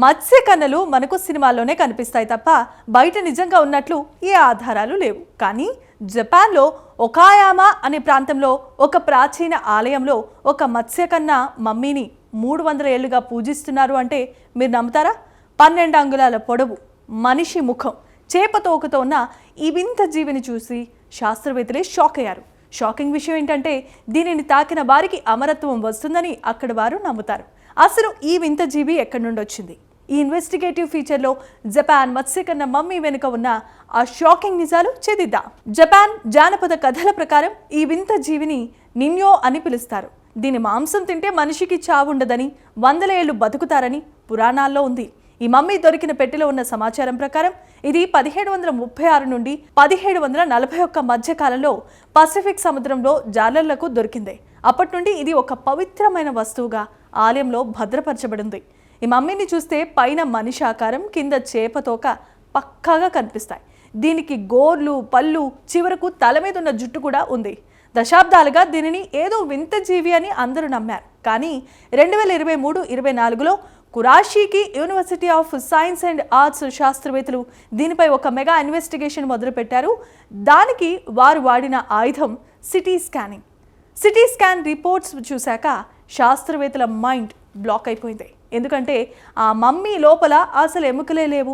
మత్స్యకన్నలు మనకు సినిమాల్లోనే కనిపిస్తాయి తప్ప బయట నిజంగా ఉన్నట్లు ఏ ఆధారాలు లేవు. కానీ జపాన్లో ఒకాయామా అనే ప్రాంతంలో ఒక ప్రాచీన ఆలయంలో ఒక మత్స్యకన్న మమ్మీని 300 ఏళ్లుగా పూజిస్తున్నారు అంటే మీరు నమ్ముతారా? 12 అంగుళాల పొడవు, మనిషి ముఖం, చేపతోకతో ఉన్న ఈ వింత జీవిని చూసి శాస్త్రవేత్తలే షాక్ అయ్యారు. షాకింగ్ విషయం ఏంటంటే దీనిని తాకిన వారికి అమరత్వం వస్తుందని అక్కడ వారు నమ్ముతారు. అసలు ఈ వింత జీవి ఎక్కడి నుండి వచ్చింది? ఈ ఇన్వెస్టిగేటివ్ ఫీచర్లో జపాన్ మత్స్యకన్న మమ్మీ వెనుక ఉన్న ఆ షాకింగ్ నిజాలు చేదిద్దాం. జపాన్ జానపద కథల ప్రకారం ఈ వింత జీవిని నిన్యో అని పిలుస్తారు. దీని మాంసం తింటే మనిషికి చావుండదని, 100 ఏళ్లు బతుకుతారని పురాణాల్లో ఉంది. ఈ మమ్మీ దొరికిన పెట్టెలో ఉన్న సమాచారం ప్రకారం ఇది 1736 నుండి 1741 మధ్య కాలంలో పసిఫిక్ సముద్రంలో జాలర్లకు దొరికింది. అప్పటి నుండి ఇది ఒక పవిత్రమైన వస్తువుగా ఆలయంలో భద్రపరచబడింది. ఈ మమ్మీని చూస్తే పైన మనిషి ఆకారం, కింద చేపతోక పక్కాగా కనిపిస్తాయి. దీనికి గోర్లు, పళ్ళు, చివరకు తల మీద ఉన్న జుట్టు కూడా ఉంది. దశాబ్దాలుగా దీనిని ఏదో వింత జీవి అని అందరూ నమ్మారు. కానీ 2023-24లో Kurashiki university of science and arts శాస్త్రవేత్తలు దీనిపై ఒక మెగా ఇన్వెస్టిగేషన్ మొదలుపెట్టారు. దానికి వారు వాడిన ఆయుధం city scanning. CT scan reports చూశాక శాస్త్రవేత్తల మైండ్ బ్లాక్ అయిపోయింది. ఎందుకంటే ఆ మమ్మీ లోపల అసలు ఎముకలే లేవు.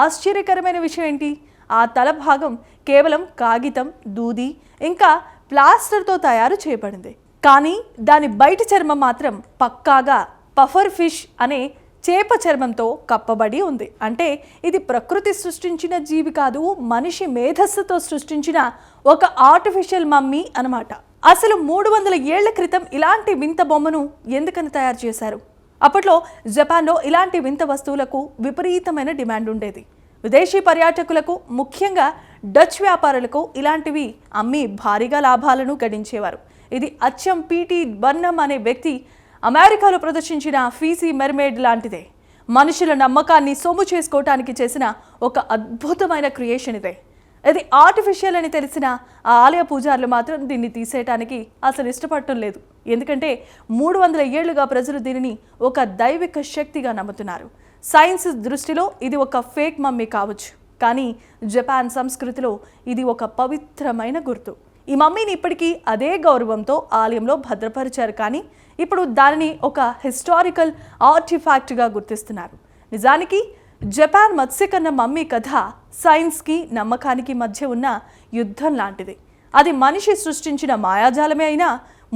ఆశ్చర్యకరమైన విషయం ఏంటి? ఆ తల భాగం కేవలం కాగితం, దూది ఇంకా ప్లాస్టర్తో తయారు చేయబడింది. కానీ దాని బయట చర్మం మాత్రం పక్కాగా పఫర్ ఫిష్ అనే చేప చర్మంతో కప్పబడి ఉంది. అంటే ఇది ప్రకృతి సృష్టించిన జీవి కాదు, మనిషి మేధస్సుతో సృష్టించిన ఒక ఆర్టిఫిషియల్ మమ్మీ అన్నమాట. అసలు 300 ఏళ్ల క్రితం ఇలాంటి వింత బొమ్మను ఎందుకని తయారు చేశారు? అప్పట్లో జపాన్లో ఇలాంటి వింత వస్తువులకు విపరీతమైన డిమాండ్ ఉండేది. విదేశీ పర్యాటకులకు, ముఖ్యంగా డచ్ వ్యాపారులకు ఇలాంటివి అమ్మి భారీగా లాభాలను గడించేవారు. ఇది అచ్చం పీటీ బర్నమ్ అనే వ్యక్తి అమెరికాలో ప్రదర్శించిన ఫీసీ మెర్మేడ్ లాంటిదే. మనుషుల నమ్మకాన్ని సొమ్ము చేసుకోవటానికి చేసిన ఒక అద్భుతమైన క్రియేషన్ ఇదే. ఇది ఆర్టిఫిషియల్ అని తెలిసిన ఆ ఆలయ పూజారులు మాత్రం దీన్ని తీసేయటానికి అసలు ఇష్టపడటం లేదు. ఎందుకంటే 300 ఏళ్లుగా ప్రజలు దీనిని ఒక దైవిక శక్తిగా నమ్ముతున్నారు. సైన్స్ దృష్టిలో ఇది ఒక ఫేక్ మమ్మీ కావచ్చు, కానీ జపాన్ సంస్కృతిలో ఇది ఒక పవిత్రమైన గుర్తు. ఈ మమ్మీని ఇప్పటికీ అదే గౌరవంతో ఆలయంలో భద్రపరిచారు. కానీ ఇప్పుడు దానిని ఒక హిస్టారికల్ ఆర్టిఫాక్ట్గా గుర్తిస్తున్నారు. నిజానికి జపాన్ మత్స్యకన్న మమ్మీ కథ సైన్స్కి, నమ్మకానికి మధ్య ఉన్న యుద్ధం లాంటిది. అది మనిషి సృష్టించిన మాయాజాలమే అయినా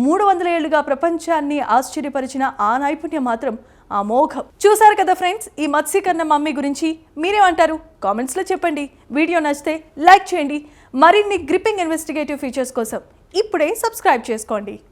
300 ఏళ్లుగా ప్రపంచాన్ని ఆశ్చర్యపరిచిన ఆ నైపుణ్యం మాత్రం అమోఘం. చూసారు కదా ఫ్రెండ్స్, ఈ మత్స్యకన్న మమ్మీ గురించి మీరేమంటారు? కామెంట్స్లో చెప్పండి. వీడియో నచ్చితే లైక్ చేయండి. మరిన్ని గ్రిప్పింగ్ ఇన్వెస్టిగేటివ్ ఫీచర్స్ కోసం ఇప్పుడే సబ్స్క్రైబ్ చేసుకోండి.